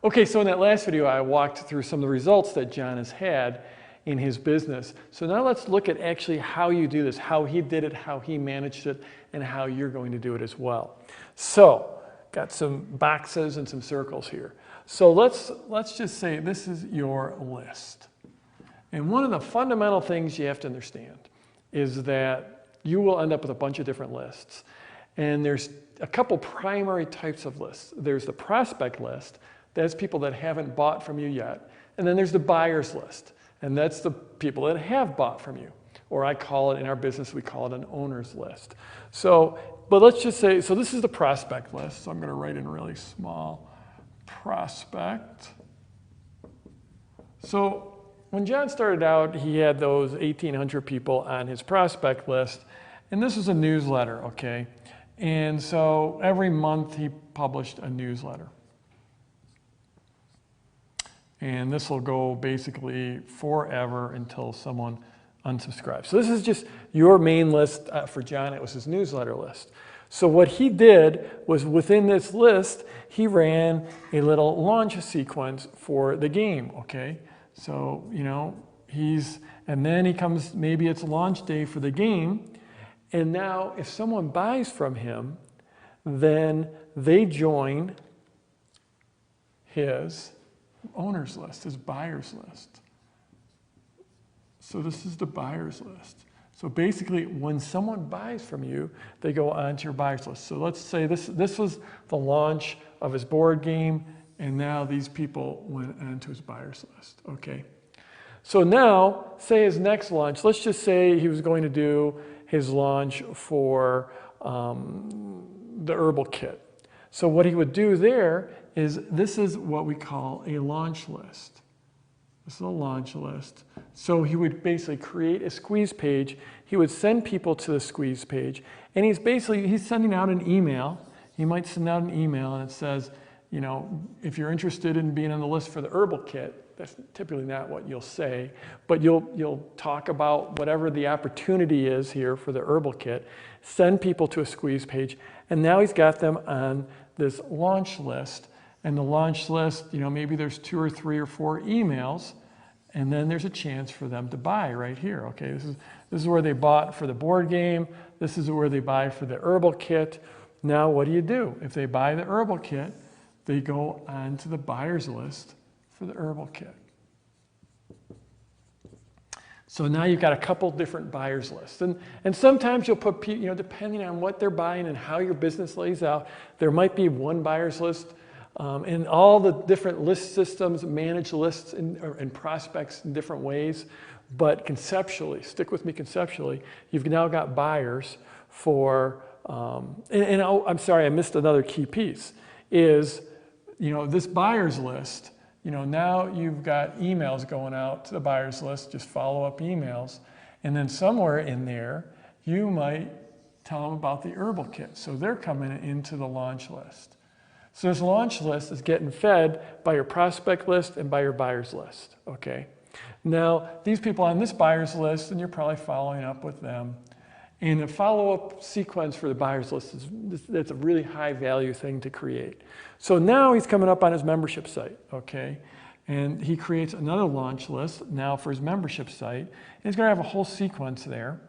Okay, so in that last video, I walked through some of the results that John has had in his business. So now let's look at actually how you do this, how he did it, how he managed it, and how you're going to do it as well. So, got some boxes and some circles here. So let's just say this is your list. And one of the fundamental things you have to understand is that you will end up with a bunch of different lists. And there's a couple primary types of lists. There's the prospect list. That's people that haven't bought from you yet. And then there's the buyer's list. And that's the people that have bought from you. Or I call it, in our business, we call it an owner's list. So, but let's just say, so this is the prospect list. So I'm going to write in really small, prospect. So when John started out, he had those 1,800 people on his prospect list. And this was a newsletter, okay? And so every month he published a newsletter. And this will go basically forever until someone unsubscribes. So this is just your main list. For John, it was his newsletter list. So what he did was within this list, he ran a little launch sequence for the game, okay? So, you know, and then he comes, maybe it's launch day for the game. And now if someone buys from him, then they join his owner's list, his buyer's list. So this is the buyer's list. So basically, when someone buys from you, they go onto your buyer's list. So let's say this was the launch of his board game, and now these people went onto his buyer's list, okay? So now, say his next launch, let's just say he was going to do his launch for the herbal kit. So what he would do there is, this is what we call a launch list. This is a launch list. So he would basically create a squeeze page. He would send people to the squeeze page. And he's sending out an email. He might send out an email and it says, you know, if you're interested in being on the list for the herbal kit, that's typically not what you'll say, but you'll talk about whatever the opportunity is here for the herbal kit, send people to a squeeze page, and now he's got them on this launch list. And the launch list, you know, maybe there's 2 or 3 or 4 emails, and then there's a chance for them to buy right here. Okay, this is where they bought for the board game. This is where they buy for the herbal kit. Now, what do? If they buy the herbal kit, they go onto the buyer's list for the herbal kit. So now you've got a couple different buyers lists. And sometimes you'll put, you know, depending on what they're buying and how your business lays out, there might be one buyer's list. And all the different list systems manage lists and prospects in different ways. But conceptually, stick with me conceptually, you've now got buyers for, I'm sorry, I missed another key piece, is, you know, this buyer's list, you know, now you've got emails going out to the buyer's list, just follow-up emails. And then somewhere in there, you might tell them about the herbal kit. So they're coming into the launch list. So this launch list is getting fed by your prospect list and by your buyer's list, okay? Now, these people on this buyer's list, and you're probably following up with them, and a follow-up sequence for the buyer's list, that's a really high value thing to create. So now he's coming up on his membership site, okay? And he creates another launch list now for his membership site, and he's gonna have a whole sequence there.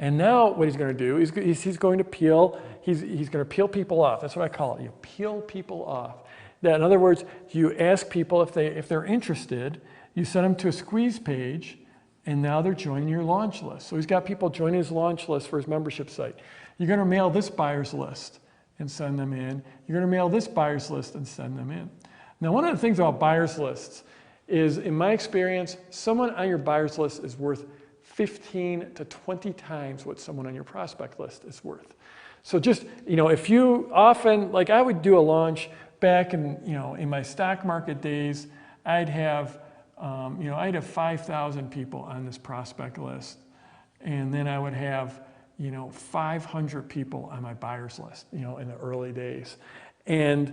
And now what he's going to do is he's going to peel people off. That's what I call it. You peel people off. That, in other words, you ask people if they're interested, you send them to a squeeze page, and now they're joining your launch list. So he's got people joining his launch list for his membership site. You're going to mail this buyer's list and send them in. You're going to mail this buyer's list and send them in. Now, one of the things about buyer's lists is, in my experience, someone on your buyer's list is worth 15 to 20 times what someone on your prospect list is worth. So just, you know, if you often, like I would do a launch back in, you know, in my stock market days, I'd have 5,000 people on this prospect list. And then I would have, you know, 500 people on my buyer's list, you know, in the early days. And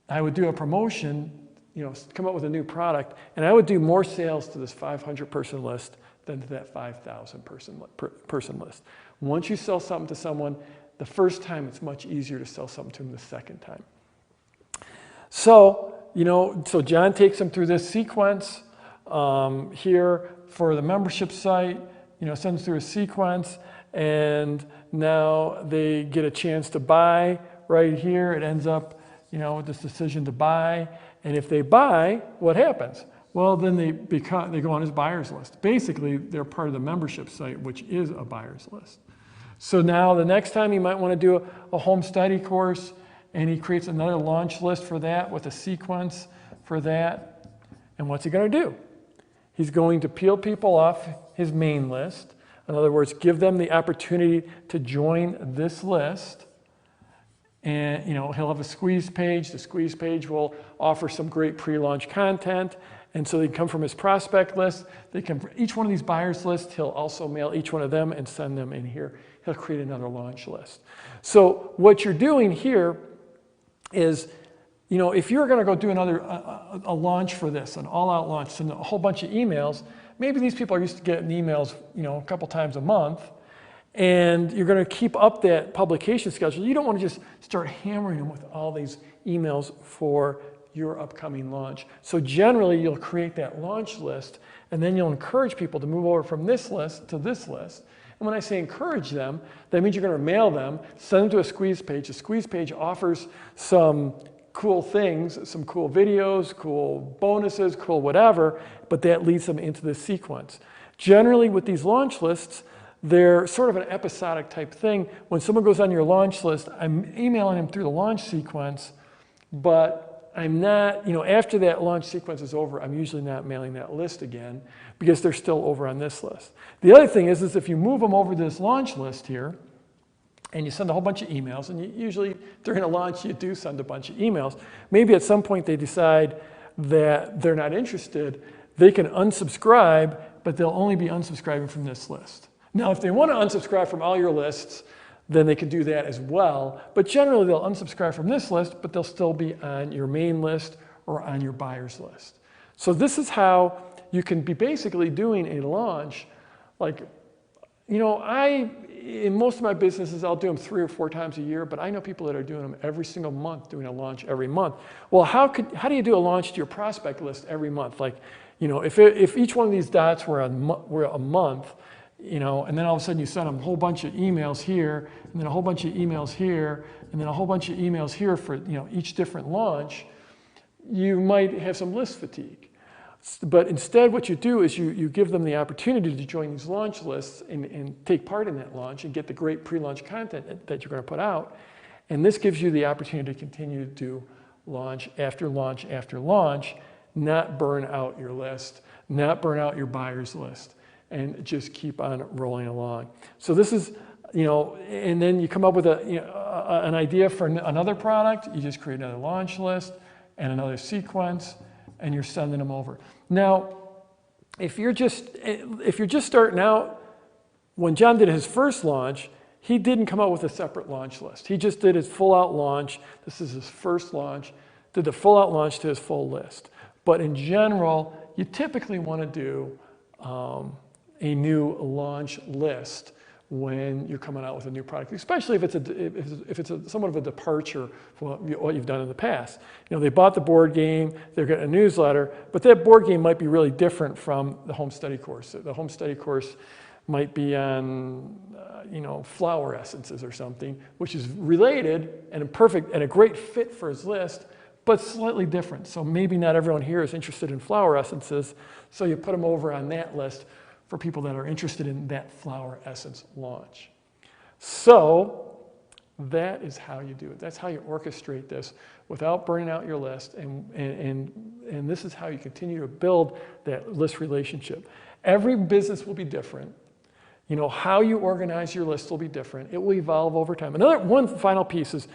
I would do a promotion, you know, come up with a new product, and I would do more sales to this 500 person list than to that 5,000 person list. Once you sell something to someone, the first time it's much easier to sell something to them the second time. So, so John takes them through this sequence here for the membership site, sends them through a sequence, and now they get a chance to buy right here. It ends up, with this decision to buy. And if they buy, what happens? Well, then they go on his buyer's list. Basically, they're part of the membership site, which is a buyer's list. So now the next time you might want to do a home study course, and he creates another launch list for that with a sequence for that. And what's he going to do? He's going to peel people off his main list. In other words, give them the opportunity to join this list. And he'll have a squeeze page. The squeeze page will offer some great pre-launch content. And so they come from his prospect list. They come from each one of these buyers lists. He'll also mail each one of them and send them in here. He'll create another launch list. So what you're doing here is, if you're going to go do a launch for this, an all-out launch, send a whole bunch of emails, maybe these people are used to getting emails, a couple times a month, and you're going to keep up that publication schedule. You don't want to just start hammering them with all these emails for your upcoming launch. So generally, you'll create that launch list, and then you'll encourage people to move over from this list to this list. And when I say encourage them, that means you're going to mail them, send them to a squeeze page. The squeeze page offers some cool things, some cool videos, cool bonuses, cool whatever, but that leads them into this sequence. Generally, with these launch lists, they're sort of an episodic type thing. When someone goes on your launch list, I'm emailing them through the launch sequence, but I'm not, after that launch sequence is over, I'm usually not mailing that list again because they're still over on this list. The other thing is if you move them over to this launch list here, and you send a whole bunch of emails, and you usually during a launch you do send a bunch of emails. Maybe at some point they decide that they're not interested. They can unsubscribe, but they'll only be unsubscribing from this list. Now, if they want to unsubscribe from all your lists, then they can do that as well. But generally, they'll unsubscribe from this list, but they'll still be on your main list or on your buyer's list. So this is how you can be basically doing a launch. Like, in most of my businesses, I'll do them 3 or 4 times a year, but I know people that are doing them every single month, doing a launch every month. Well, how do you do a launch to your prospect list every month? Like, if each one of these dots were a month, and then all of a sudden you send them a whole bunch of emails here, and then a whole bunch of emails here, and then a whole bunch of emails here for each different launch, you might have some list fatigue. But instead, what you do is you give them the opportunity to join these launch lists and take part in that launch and get the great pre-launch content that you're going to put out. And this gives you the opportunity to continue to do launch after launch after launch, not burn out your list, not burn out your buyer's list, and just keep on rolling along. So this is, and then you come up with an idea for another product. You just create another launch list and another sequence, and you're sending them over. Now, if you're just starting out, when John did his first launch, he didn't come up with a separate launch list. He just did his full-out launch. This is his first launch. Did the full-out launch to his full list. But in general, you typically want to do a new launch list when you're coming out with a new product, especially if it's somewhat of a departure from what you've done in the past. They bought the board game, they're getting a newsletter, but that board game might be really different from the home study course. The home study course might be on, flower essences or something, which is related and a great fit for his list, but slightly different. So maybe not everyone here is interested in flower essences, so you put them over on that list for people that are interested in that flower essence launch. So that is how you do it. That's how you orchestrate this without burning out your list, and this is how you continue to build that list relationship. Every business will be different. How you organize your list will be different. It will evolve over time. One final piece is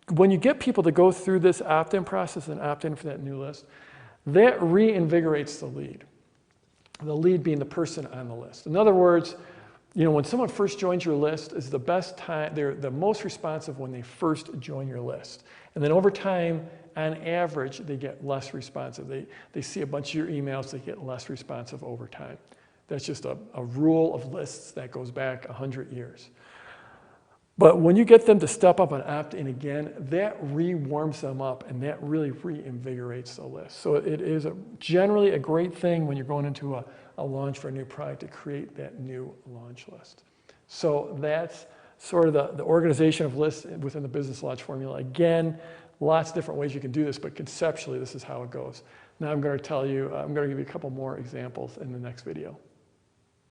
when you get people to go through this opt-in process and opt in for that new list, that reinvigorates the lead. The lead being the person on the list. In other words, when someone first joins your list is the best time, they're the most responsive when they first join your list. And then over time, on average, they get less responsive. They see a bunch of your emails, they get less responsive over time. That's just a rule of lists that goes back 100 years. But when you get them to step up and opt in again, that re-warms them up and that really reinvigorates the list. So it is generally a great thing when you're going into a launch for a new product to create that new launch list. So that's sort of the organization of lists within the business launch formula. Again, lots of different ways you can do this, but conceptually, this is how it goes. Now I'm going to give you a couple more examples in the next video.